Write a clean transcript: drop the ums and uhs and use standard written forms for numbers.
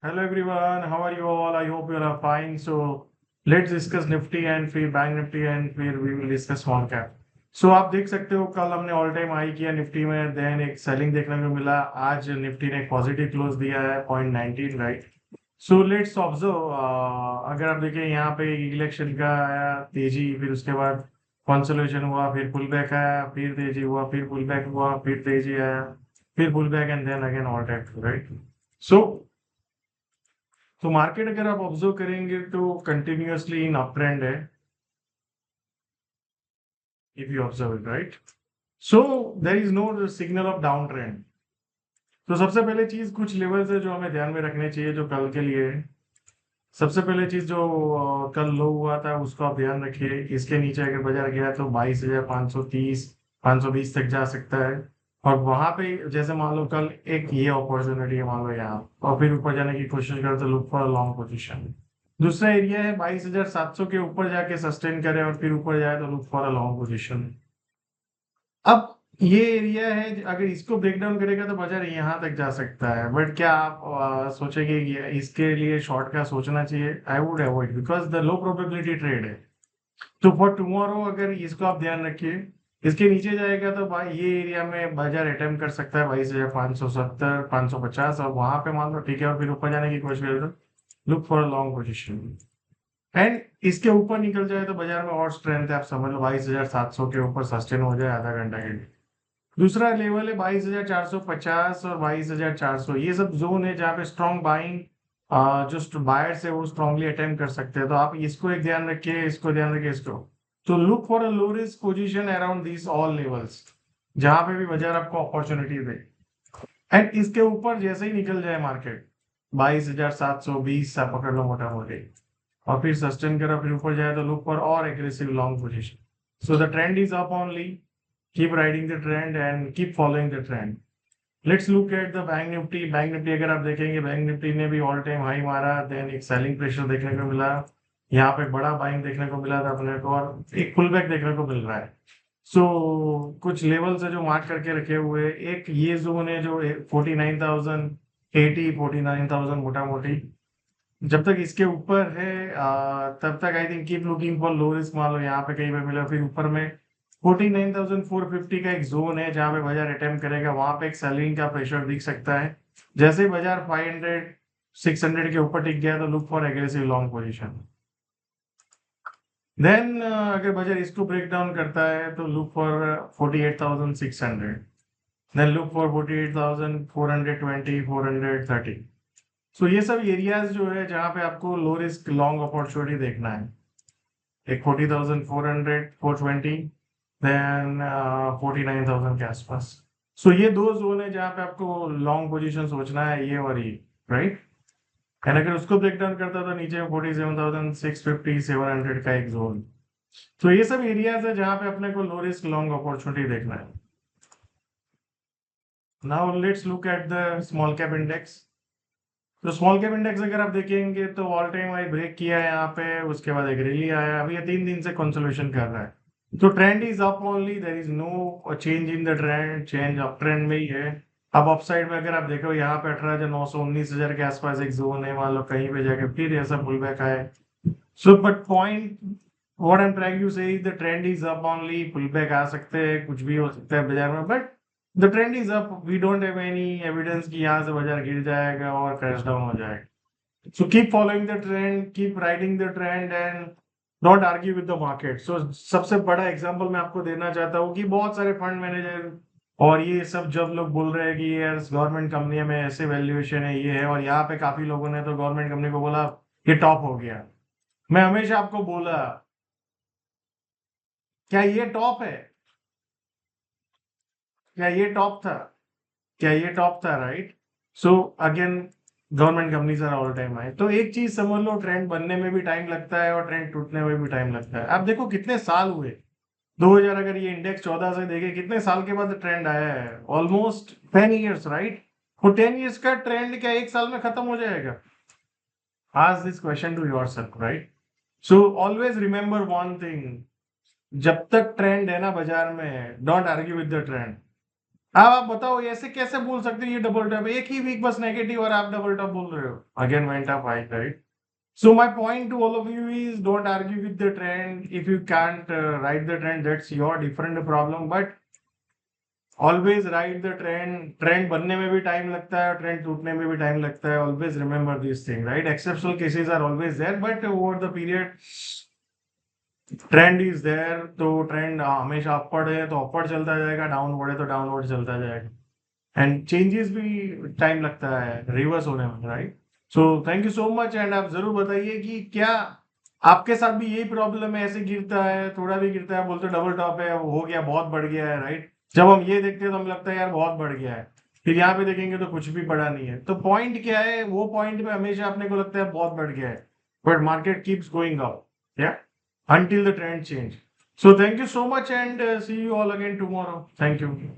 Hello everyone, how are you all? I hope you all are fine. So let's discuss Nifty and फिर bank Nifty and फिर we will discuss small cap. So आप देख सकते हो कल हमने all time high किया Nifty में, देन एक सेलिंग देखने को मिला। आज निफ्टी ने एक पॉजिटिव क्लोज दिया है 0.19, राइट? सो लेट्स ऑब्जर्व, अगर आप देखें यहाँ पे इलेक्शन का आया तेजी, फिर उसके बाद कंसोलिडेशन हुआ, फिर पुल बैक आया, फिर तेजी हुआ, फिर पुल बैक हुआ, फिर तेजी आया, फिर pull back and then again all time, right? So तो मार्केट अगर आप ऑब्जर्व करेंगे तो कंटिन्यूअसली इन अप ट्रेंड है, if you observe it, right? So there is no signal of downtrend. तो सबसे पहले चीज, कुछ लेवल्स है जो हमें ध्यान में रखने चाहिए जो कल के लिए है। सबसे पहले चीज जो कल लो हुआ था उसको आप ध्यान रखिए। इसके नीचे अगर बाजार गया तो 22,530 520 तक जा सकता है। और वहां पे जैसे मान लो कल एक ये अपॉर्चुनिटी है, मान लो यहाँ, और फिर ऊपर जाने की कोशिश करे तो लुक फॉर लॉन्ग पोजीशन। दूसरा एरिया है 22,700 के ऊपर जाके सस्टेन करे और फिर ऊपर जाए तो look for a long position. अब ये एरिया है, अगर इसको ब्रेक डाउन करेगा तो बाजार यहाँ तक जा सकता है। बट क्या आप सोचेंगे कि इसके लिए शॉर्ट का सोचना चाहिए? I would avoid, because the low probability trade है। तो फॉर टुमारो अगर इसको आप ध्यान रखिए, इसके नीचे जाएगा तो भाई ये एरिया में बाजार अटेम्प्ट कर सकता है 22,570 550, और वहां पे मान लो ठीक है, और फिर ऊपर जाने की कोशिश करे तो look for long position. And इसके ऊपर निकल जाए तो बाजार में और स्ट्रेंथ है, आप समझ लो 22,700 के ऊपर सस्टेन हो जाए आधा घंटा के लिए। दूसरा लेवल है 22,450 और 22,400, ये सब जोन है जहाँ पे स्ट्रॉन्ग बाइंग, जो बायर्स है वो स्ट्रांगली अटेम्प्ट कर सकते हैं। तो आप इसको एक ध्यान रखिए, इसको ध्यान रखिए, इसको। तो look for a low risk position around this all levels, जहां पे भी बाजार आपको अपॉर्चुनिटी दे। एंड इसके ऊपर जैसे ही निकल जाए मार्केट 22,720 आप पकड़ लो मोटा मोटी, और फिर सस्टेन करा, फिर ऊपर जाए तो लुक फॉर और aggressive long position. So the trend is up only, keep riding the trend and keep following the trend. Let's look at the bank Nifty. Bank Nifty अगर आप देखेंगे, बैंक निफ्टी ने भी ऑल टाइम हाई मारा, then एक selling pressure देखने को मिला, यहाँ पे बड़ा बाइंग देखने को मिला था अपने को, और एक पुल बैक देखने को मिल रहा है। कुछ लेवल्स है जो मार्क करके रखे हुए हैं। एक ये जोन है जो 49,080 49,000 मोटा मोटी, जब तक इसके ऊपर है तब तक I think keep looking for low risk. मान लो यहाँ पे कहीं पे मिला, फिर ऊपर में 49,450 का एक जोन है जहां पे बाजार अटेम्प्ट करेगा, वहां पे एक सेलिंग का प्रेशर दिख सकता है। जैसे ही बाजार 500 600 के ऊपर टिक गया तो look for aggressive long position. Then अगर बाजार इसको ब्रेक डाउन करता है तो look for 48,600, then look for 48,420 430। So ये सब एरियाज जो है जहां पे आपको लो रिस्क लॉन्ग अपॉर्चुनिटी देखना है। एक 40,400 420, देन 49,000 के आसपास। सो ये दो जोन है जहां पे आपको लॉन्ग पोजीशन सोचना है, ये और ये, राइट? एंड अगर उसको ब्रेक डाउन करता है तो नीचे में 47,650 700 का एक जोन। तो ये सब एरियाज है जहां पे अपने को लो रिस्क लॉन्ग अपॉर्चुनिटी देखना है। Now let's look at the small cap index. तो स्मॉल कैप इंडेक्स अगर आप देखेंगे तो ऑल टाइम हाई ब्रेक किया है यहाँ पे, उसके बाद एक रैली आया, अभी ये 3 दिन से कंसोलिडेशन कर रहा है। तो trend is up only, there is no change in the trend, change up trend में ही है। अब अप साइड में अगर आप देखो यहाँ पे 18,900 19,000 के आसपास एक जोन है, मान लो कहीं पे जाके फिर ऐसा पुल बैक आए। So but point what I am trying to say is the trend is up only, pull back आ सकते हैं, कुछ भी हो सकता है बाजार में, but the trend is up. We don't have any evidence कि यहाँ से बाजार गिर जाएगा और क्रैश डाउन हो जाएगा। So keep following the trend, keep riding the trend and don't argue with the market. So सबसे बड़ा एग्जांपल मैं आपको देना चाहता हूँ कि बहुत सारे फंड मैनेजर और ये सब जब लोग बोल रहे हैं कि यार गवर्नमेंट कंपनी में ऐसे वैल्यूएशन है, ये है, और यहाँ पे काफी लोगों ने तो गवर्नमेंट कंपनी को बोला ये टॉप हो गया। मैं हमेशा आपको बोला, क्या ये टॉप है? क्या ये टॉप था? क्या ये टॉप था, right? So again, government companies are all time high. तो एक चीज समझ लो, ट्रेंड बनने में भी टाइम लगता है और ट्रेंड टूटने में भी टाइम लगता है। आप देखो कितने साल हुए, 2000, अगर ये इंडेक्स 14 से देखे, कितने साल के बाद ट्रेंड आया है? Almost 10 years, right? वो 10 ईयर्स का ट्रेंड क्या एक साल में खत्म हो जाएगा? Ask this question to yourself, right? So always remember one thing, जब तक ट्रेंड है ना बाजार में, don't argue with the trend. अब आप बताओ ऐसे कैसे बोल सकते हो ये डबल टॉप, एक ही वीक बस नेगेटिव और आप डबल टॉप बोल रहे हो, again went up high, right? So my point to all of you is don't argue with the trend. If you can't ride the trend, that's your different problem. But always ride the trend. Trend बनने में भी time लगता है, trend टूटने में भी time लगता है. Always remember these things, right? Exceptional cases are always there, but over the period, trend is there. तो trend हमेशा upward है तो upward चलता जाएगा, downward है तो downward चलता जाएगा. एंड चेंजेस भी टाइम लगता है रिवर्स होने में, right? So thank you so much and आप जरूर बताइए कि क्या आपके साथ भी यही प्रॉब्लम है, ऐसे गिरता है, थोड़ा भी गिरता है, बोलते डबल टॉप है, वो हो गया, बहुत बढ़ गया है, राइट? जब हम ये देखते हैं तो हमें लगता है यार बहुत बढ़ गया है, फिर यहाँ पे देखेंगे तो कुछ भी बढ़ा नहीं है। तो पॉइंट क्या है, वो पॉइंट पे हमेशा अपने को लगता है बहुत बढ़ गया है, but market keeps going up, या until the trend change. So thank you so much and see you all again tomorrow. Thank you.